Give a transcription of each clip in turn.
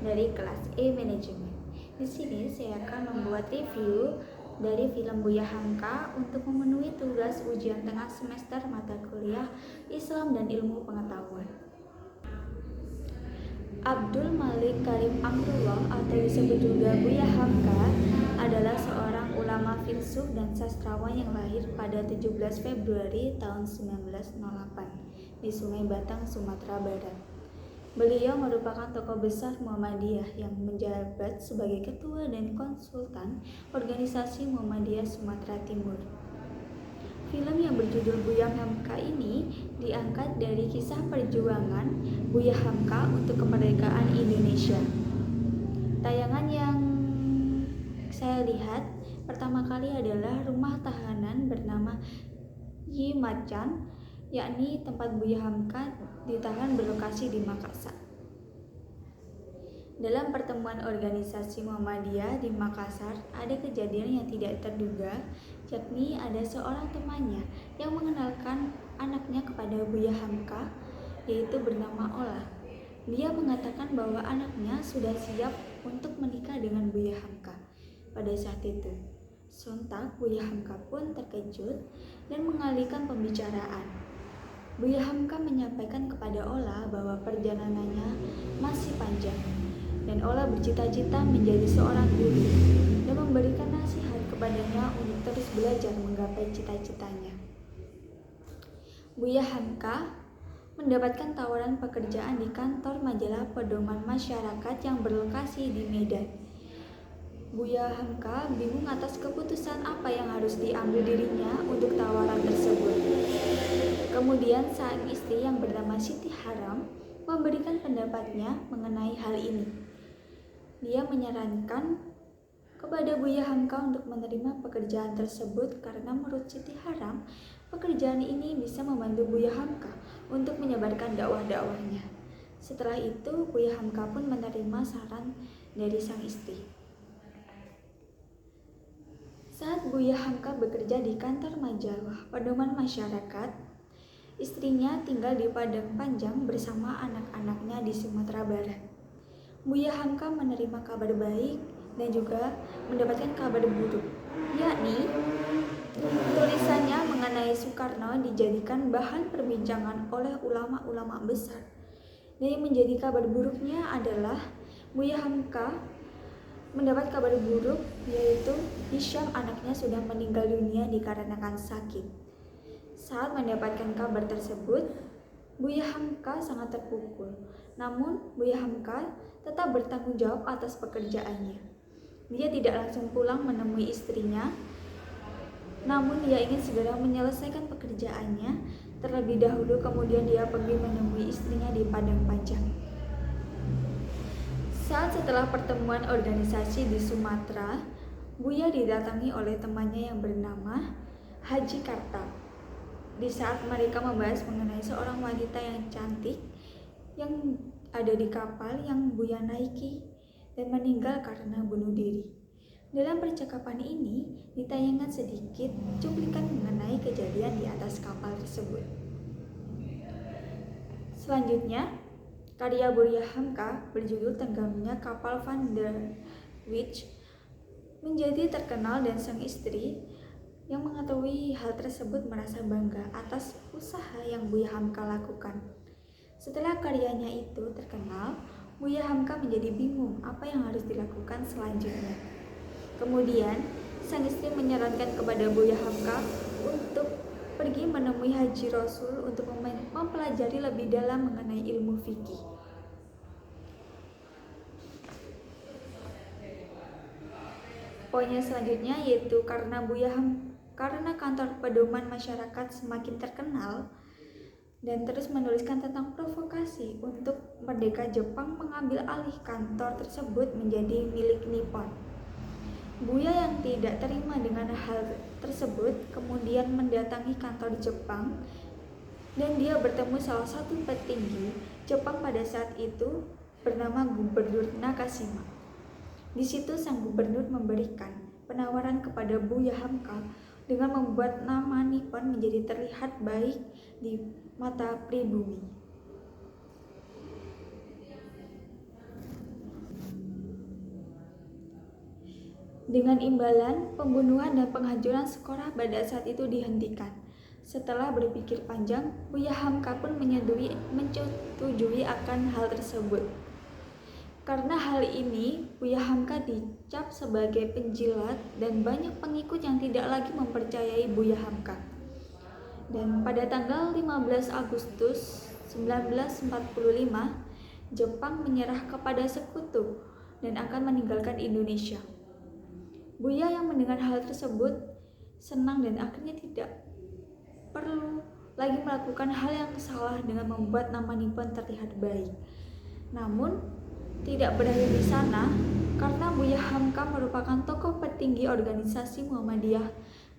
dari kelas E Manajemen. Di sini saya akan membuat review dari film Buya Hamka untuk memenuhi tugas ujian tengah semester mata kuliah Islam dan Ilmu Pengetahuan. Abdul Malik Karim Amrullah atau disebut juga Buya Hamka adalah seorang ulama filsuf dan sastrawan yang lahir pada 17 Februari tahun 1908 di Sungai Batang, Sumatera Barat. Beliau merupakan tokoh besar Muhammadiyah yang menjabat sebagai ketua dan konsultan organisasi Muhammadiyah Sumatera Timur. Film yang berjudul Buya Hamka ini diangkat dari kisah perjuangan Buya Hamka untuk kemerdekaan Indonesia. Tayangan yang saya lihat pertama kali adalah rumah tahanan bernama Yimacan, yakni tempat Buya Hamka ditahan berlokasi di Makassar. Dalam pertemuan organisasi Muhammadiyah di Makassar, ada kejadian yang tidak terduga, yakni ada seorang temannya yang mengenalkan anaknya kepada Buya Hamka, yaitu bernama Ola. Dia mengatakan bahwa anaknya sudah siap untuk menikah dengan Buya Hamka. Pada saat itu, sontak Buya Hamka pun terkejut dan mengalihkan pembicaraan. Buya Hamka menyampaikan kepada Ola bahwa perjalanannya masih panjang dan Ola bercita-cita menjadi seorang guru dan memberikan nasihat kepadanya untuk terus belajar menggapai cita-citanya. Buya Hamka mendapatkan tawaran pekerjaan di kantor majalah Pedoman Masyarakat yang berlokasi di Medan. Buya Hamka bingung atas keputusan apa yang harus diambil dirinya untuk tawaran tersebut. Kemudian sang istri yang bernama Siti Haram memberikan pendapatnya mengenai hal ini. Dia menyarankan kepada Buya Hamka untuk menerima pekerjaan tersebut karena menurut Siti Haram, pekerjaan ini bisa membantu Buya Hamka untuk menyebarkan dakwah-dakwahnya. Setelah itu, Buya Hamka pun menerima saran dari sang istri. Saat Buya Hamka bekerja di kantor majalah Pedoman Masyarakat, istrinya tinggal di Padang Panjang bersama anak-anaknya di Sumatera Barat. Buya Hamka menerima kabar baik dan juga mendapatkan kabar buruk, yakni tulisannya mengenai Soekarno dijadikan bahan perbincangan oleh ulama-ulama besar. Dan yang menjadi kabar buruknya adalah Buya Hamka mendapat kabar buruk, yaitu Hisham anaknya sudah meninggal dunia dikarenakan sakit. Saat mendapatkan kabar tersebut, Buya Hamka sangat terpukul. Namun, Buya Hamka tetap bertanggung jawab atas pekerjaannya. Dia tidak langsung pulang menemui istrinya, namun dia ingin segera menyelesaikan pekerjaannya terlebih dahulu, kemudian dia pergi menemui istrinya di Padang Panjang. Saat setelah pertemuan organisasi di Sumatera, Buya didatangi oleh temannya yang bernama Haji Karta. Di saat mereka membahas mengenai seorang wanita yang cantik yang ada di kapal yang Buya naiki dan meninggal karena bunuh diri. Dalam percakapan ini ditayangkan sedikit cuplikan mengenai kejadian di atas kapal tersebut. Selanjutnya, karya Buya Hamka berjudul Tenggelamnya Kapal Van der Witch menjadi terkenal dan sang istri yang mengetahui hal tersebut merasa bangga atas usaha yang Buya Hamka lakukan. Setelah karyanya itu terkenal, Buya Hamka menjadi bingung apa yang harus dilakukan selanjutnya. Kemudian, sang istri menyarankan kepada Buya Hamka untuk pergi menemui Haji Rasul untuk mempelajari lebih dalam mengenai ilmu fikih. Poinnya selanjutnya yaitu karena kantor Pedoman Masyarakat semakin terkenal dan terus menuliskan tentang provokasi untuk merdeka Jepang mengambil alih kantor tersebut menjadi milik Nippon. Buya yang tidak terima dengan hal tersebut kemudian mendatangi kantor Jepang dan dia bertemu salah satu petinggi Jepang pada saat itu bernama Gubernur Nakashima. Di situ sang gubernur memberikan penawaran kepada Buya Hamka dengan membuat nama Nippon menjadi terlihat baik di mata pribumi. Dengan imbalan, pembunuhan dan penghancuran sekolah pada saat itu dihentikan. Setelah berpikir panjang, Buya Hamka pun menyetujui akan hal tersebut. Karena hal ini, Buya Hamka dicap sebagai penjilat dan banyak pengikut yang tidak lagi mempercayai Buya Hamka. Dan pada tanggal 15 Agustus 1945, Jepang menyerah kepada sekutu dan akan meninggalkan Indonesia. Buya yang mendengar hal tersebut senang dan akhirnya tidak perlu lagi melakukan hal yang salah dengan membuat nama Nippon terlihat baik. Namun, tidak berakhir di sana, karena Buya Hamka merupakan tokoh petinggi organisasi Muhammadiyah.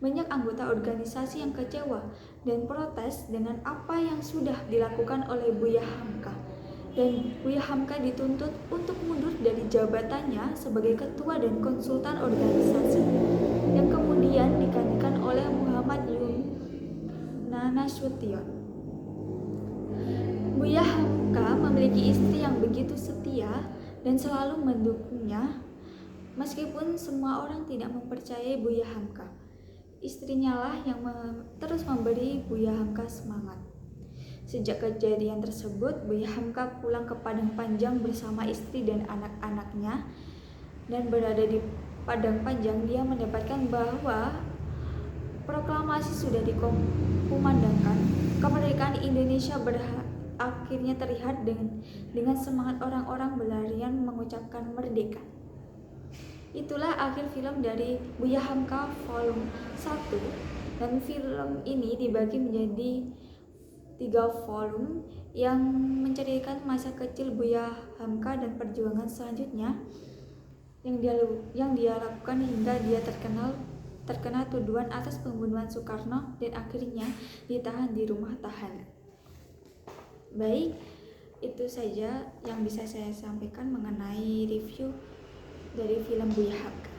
Banyak anggota organisasi yang kecewa dan protes dengan apa yang sudah dilakukan oleh Buya Hamka. Dan Buya Hamka dituntut untuk mundur dari jabatannya sebagai ketua dan konsultan organisasi, yang kemudian digantikan oleh Muhammad Yun Nasution. Buya Hamka memiliki istri yang begitu setia dan selalu mendukungnya, meskipun semua orang tidak mempercayai Buya Hamka. Istrinya lah yang terus memberi Buya Hamka semangat. Sejak kejadian tersebut, Buya Hamka pulang ke Padang Panjang bersama istri dan anak-anaknya, dan berada di Padang Panjang dia mendapatkan bahwa proklamasi sudah dikumandangkan. Kemerdekaan Indonesia akhirnya terlihat dengan semangat orang-orang berlarian mengucapkan merdeka. Itulah akhir film dari Buya Hamka volume 1, dan film ini dibagi menjadi 3 volume yang menceritakan masa kecil Buya Hamka dan perjuangan selanjutnya yang dia lakukan hingga dia terkena tuduhan atas pembunuhan Soekarno dan akhirnya ditahan di rumah tahanan. Baik, itu saja yang bisa saya sampaikan mengenai review dari film Buya Hamka.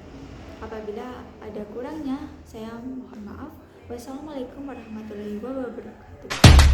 Apabila ada kurangnya, saya mohon maaf. Wassalamualaikum warahmatullahi wabarakatuh.